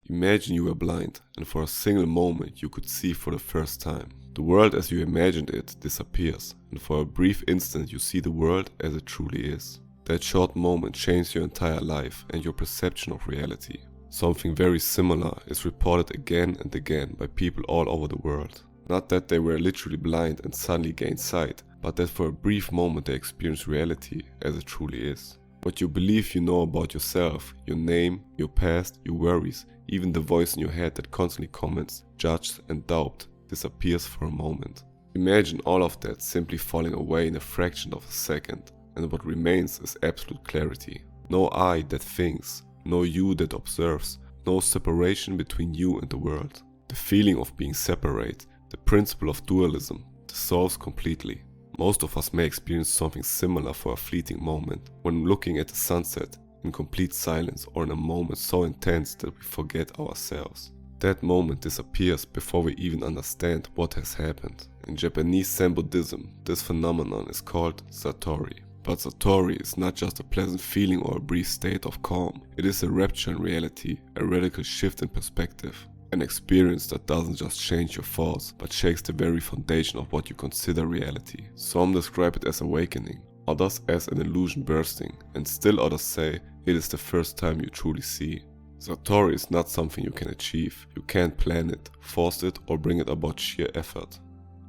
Imagine you were blind, and for a single moment you could see for the first time. The world as you imagined it disappears, and for a brief instant you see the world as it truly is. That short moment changed your entire life and your perception of reality. Something very similar is reported again and again by people all over the world. Not that they were literally blind and suddenly gained sight, but that for a brief moment they experienced reality as it truly is. What you believe you know about yourself, your name, your past, your worries, even the voice in your head that constantly comments, judges and doubts, disappears for a moment. Imagine all of that simply falling away in a fraction of a second, and what remains is absolute clarity. No I that thinks, no you that observes, no separation between you and the world. The feeling of being separate, the principle of dualism, dissolves completely. Most of us may experience something similar for a fleeting moment, when looking at the sunset in complete silence or in a moment so intense that we forget ourselves. That moment disappears before we even understand what has happened. In Japanese Zen Buddhism, this phenomenon is called Satori. But Satori is not just a pleasant feeling or a brief state of calm. It is a rapture in reality, a radical shift in perspective. An experience that doesn't just change your thoughts, but shakes the very foundation of what you consider reality. Some describe it as awakening, others as an illusion bursting, and still others say it is the first time you truly see. Satori is not something you can achieve. You can't plan it, force it, or bring it about sheer effort.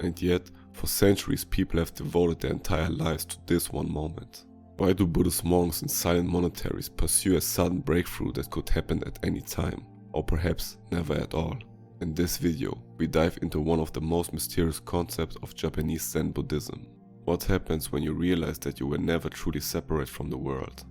And yet, for centuries people have devoted their entire lives to this one moment. Why do Buddhist monks in silent monasteries pursue a sudden breakthrough that could happen at any time? Or perhaps never at all. In this video, we dive into one of the most mysterious concepts of Japanese Zen Buddhism. What happens when you realize that you were never truly separate from the world?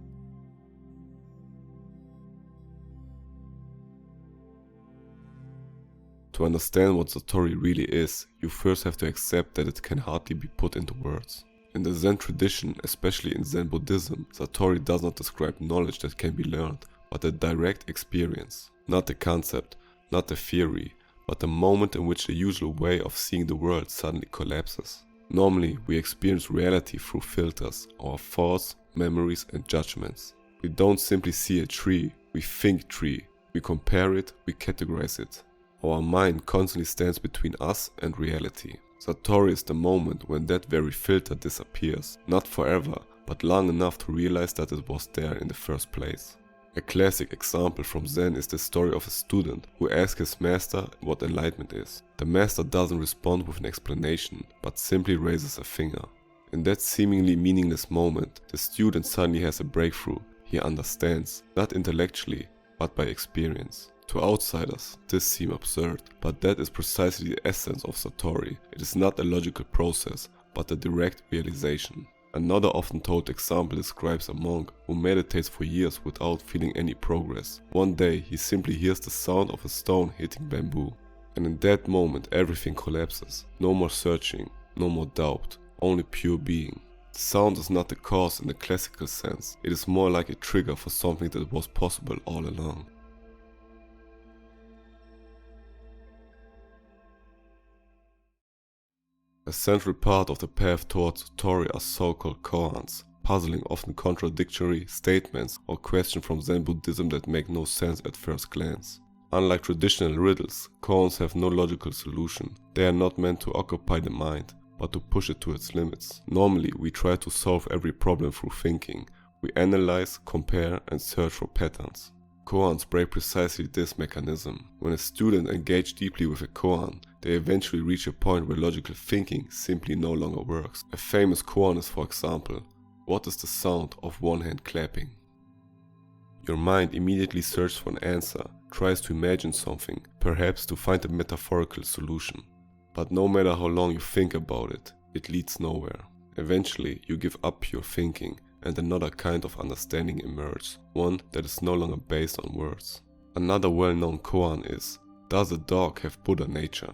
To understand what Satori really is, you first have to accept that it can hardly be put into words. In the Zen tradition, especially in Zen Buddhism, Satori does not describe knowledge that can be learned, but a direct experience. Not the concept, not the theory, but the moment in which the usual way of seeing the world suddenly collapses. Normally, we experience reality through filters, our thoughts, memories and judgments. We don't simply see a tree, we think tree. We compare it, we categorize it. Our mind constantly stands between us and reality. Satori is the moment when that very filter disappears, not forever, but long enough to realize that it was there in the first place. A classic example from Zen is the story of a student who asks his master what enlightenment is. The master doesn't respond with an explanation, but simply raises a finger. In that seemingly meaningless moment, the student suddenly has a breakthrough. He understands, not intellectually, but by experience. To outsiders, this seems absurd, but that is precisely the essence of Satori. It is not a logical process, but a direct realization. Another often told example describes a monk who meditates for years without feeling any progress. One day he simply hears the sound of a stone hitting bamboo. And in that moment everything collapses. No more searching, no more doubt, only pure being. The sound is not the cause in the classical sense. It is more like a trigger for something that was possible all along. A central part of the path towards Satori are so-called koans, puzzling, often contradictory statements or questions from Zen Buddhism that make no sense at first glance. Unlike traditional riddles, koans have no logical solution. They are not meant to occupy the mind, but to push it to its limits. Normally, we try to solve every problem through thinking. We analyze, compare, and search for patterns. Koans break precisely this mechanism. When a student engages deeply with a koan, they eventually reach a point where logical thinking simply no longer works. A famous koan is, for example, what is the sound of one hand clapping? Your mind immediately searches for an answer, tries to imagine something, perhaps to find a metaphorical solution. But no matter how long you think about it, it leads nowhere. Eventually, you give up pure thinking, and another kind of understanding emerges, one that is no longer based on words. Another well-known koan is, does a dog have Buddha nature?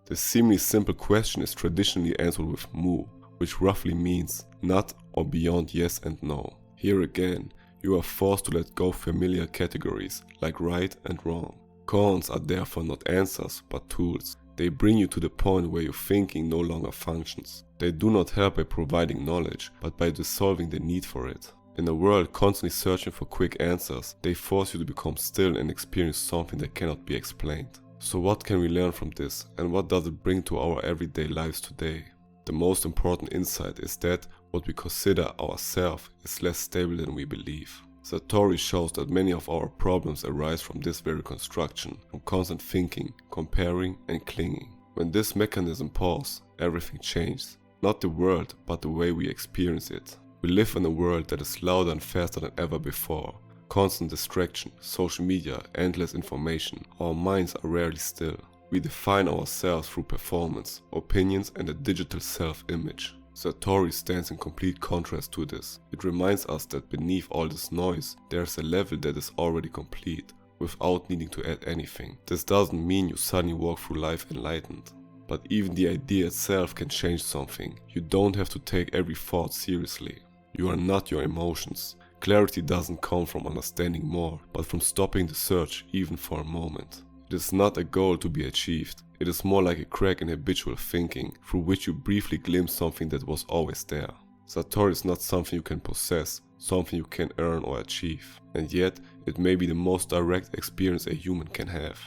This seemingly simple question is traditionally answered with mu, which roughly means not or beyond yes and no. Here again, you are forced to let go familiar categories like right and wrong. Koans are therefore not answers but tools. They bring you to the point where your thinking no longer functions. They do not help by providing knowledge, but by dissolving the need for it. In a world constantly searching for quick answers, they force you to become still and experience something that cannot be explained. So what can we learn from this, and what does it bring to our everyday lives today? The most important insight is that what we consider ourselves is less stable than we believe. Satori shows that many of our problems arise from this very construction, from constant thinking, comparing and clinging. When this mechanism pauses, everything changes. Not the world, but the way we experience it. We live in a world that is louder and faster than ever before. Constant distraction, social media, endless information. Our minds are rarely still. We define ourselves through performance, opinions and a digital self-image. Satori stands in complete contrast to this. It reminds us that beneath all this noise, there is a level that is already complete, without needing to add anything. This doesn't mean you suddenly walk through life enlightened. But even the idea itself can change something. You don't have to take every thought seriously. You are not your emotions. Clarity doesn't come from understanding more, but from stopping the search even for a moment. It is not a goal to be achieved. It is more like a crack in habitual thinking, through which you briefly glimpse something that was always there. Satori is not something you can possess, something you can earn or achieve. And yet, it may be the most direct experience a human can have.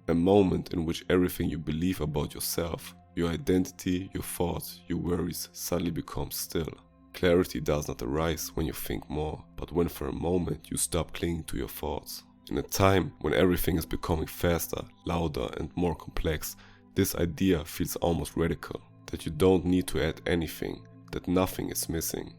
A moment in which everything you believe about yourself, your identity, your thoughts, your worries suddenly become still. Clarity does not arise when you think more, but when for a moment you stop clinging to your thoughts. In a time when everything is becoming faster, louder and more complex, this idea feels almost radical. That you don't need to add anything, that nothing is missing.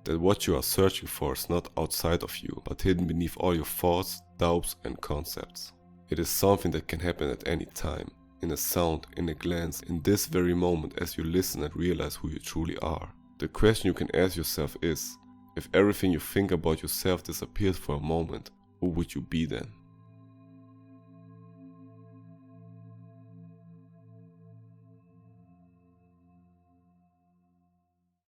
That what you are searching for is not outside of you, but hidden beneath all your thoughts, doubts and concepts. It is something that can happen at any time, in a sound, in a glance, in this very moment as you listen and realize who you truly are. The question you can ask yourself is, if everything you think about yourself disappeared for a moment, who would you be then?